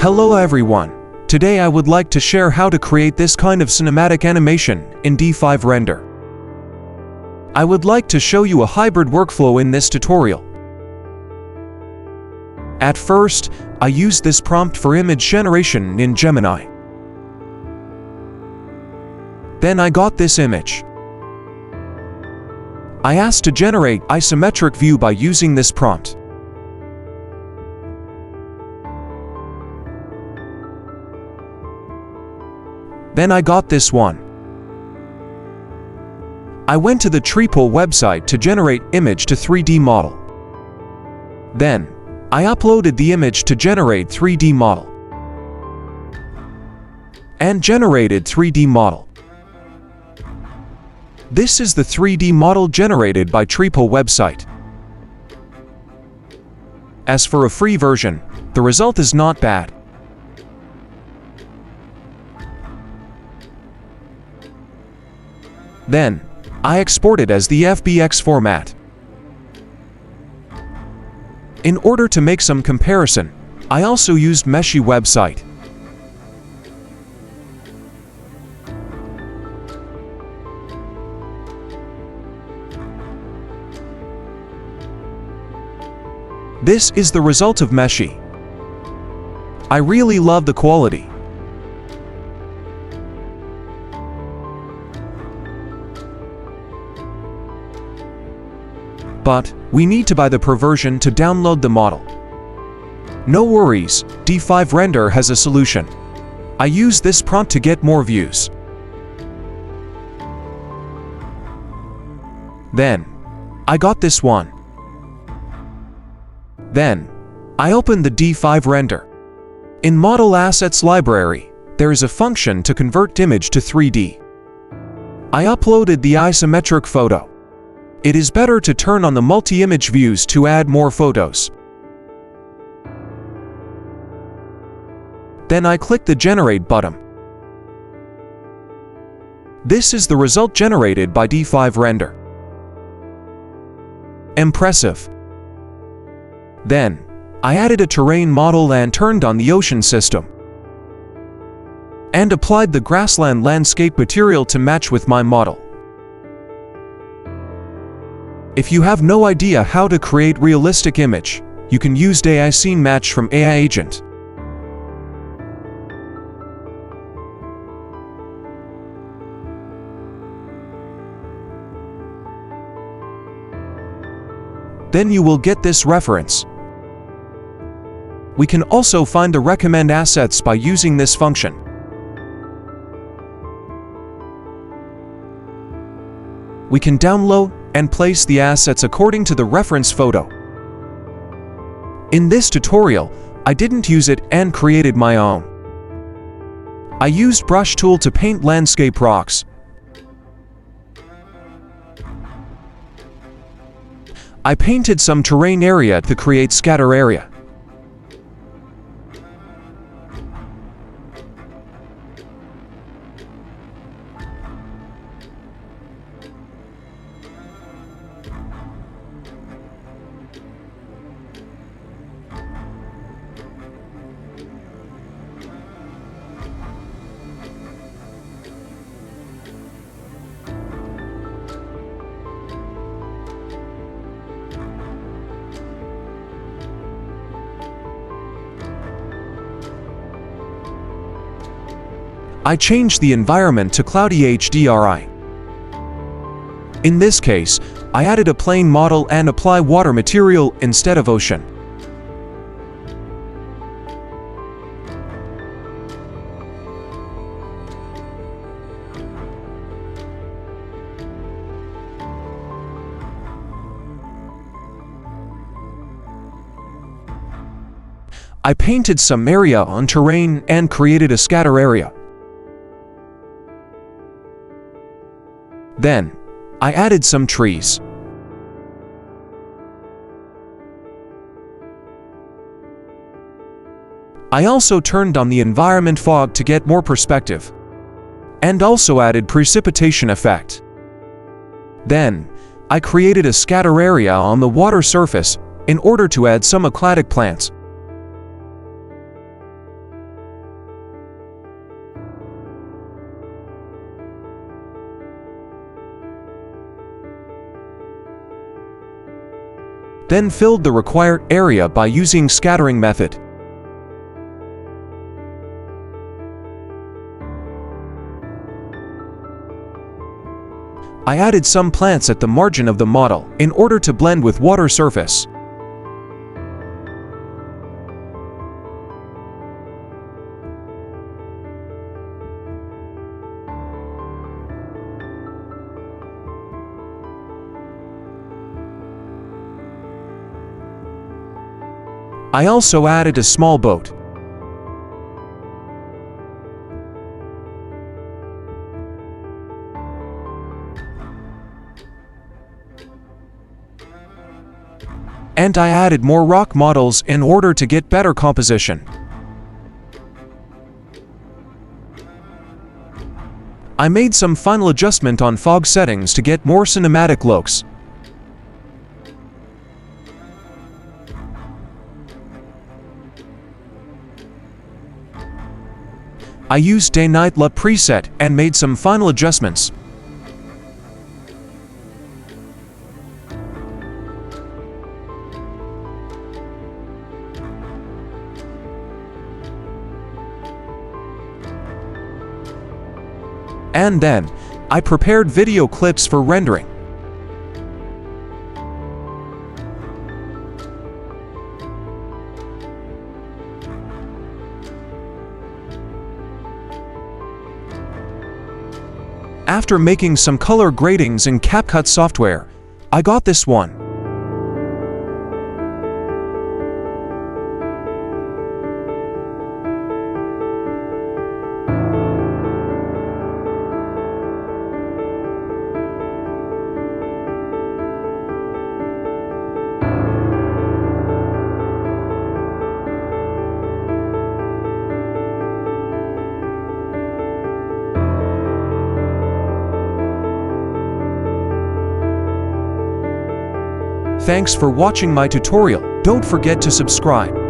Hello everyone. Today I would like to share how to create this kind of cinematic animation in D5 Render. I would like to show you a hybrid workflow in this tutorial. At first, I used this prompt for image generation in Gemini. Then I got this image. I asked to generate isometric view by using this prompt. Then I got this one. I went to the Treepool website to generate image to 3D model. Then, I uploaded the image to generate 3D model. And generated 3D model. This is the 3D model generated by Treepool website. As for a free version, the result is not bad. Then, I export it as the FBX format. In order to make some comparison, I also used Meshi website. This is the result of Meshi. I really love the quality. But we need to buy the Pro version to download the model. No worries, D5 Render has a solution. I use this prompt to get more views. Then, I got this one. Then, I opened the D5 Render. In Model Assets Library, there is a function to convert image to 3D. I uploaded the isometric photo. It is better to turn on the multi-image views to add more photos. Then I click the Generate button. This is the result generated by D5 Render. Impressive. Then, I added a terrain model and turned on the ocean system. And applied the grassland landscape material to match with my model. If you have no idea how to create realistic image, you can use AI Scene Match from AI Agent. Then you will get this reference. We can also find the recommend assets by using this function. We can download and place the assets according to the reference photo. In this tutorial, I didn't use it and created my own. I used brush tool to paint landscape rocks. I painted some terrain area to create scatter area. I changed the environment to cloudy HDRI. In this case, I added a plane model and apply water material instead of ocean. I painted some area on terrain and created a scatter area. Then, I added some trees. I also turned on the environment fog to get more perspective. And also added precipitation effect. Then, I created a scatter area on the water surface in order to add some aquatic plants. then filled the required area by using scattering method. I added some plants at the margin of the model in order to blend with water surface. I also added a small boat. And I added more rock models in order to get better composition. I made some final adjustment on fog settings to get more cinematic looks. I used Day-Night LUT preset and made some final adjustments. And then, I prepared video clips for rendering. After making some color gradings in CapCut software, I got this one. Thanks for watching my tutorial. Don't forget to subscribe.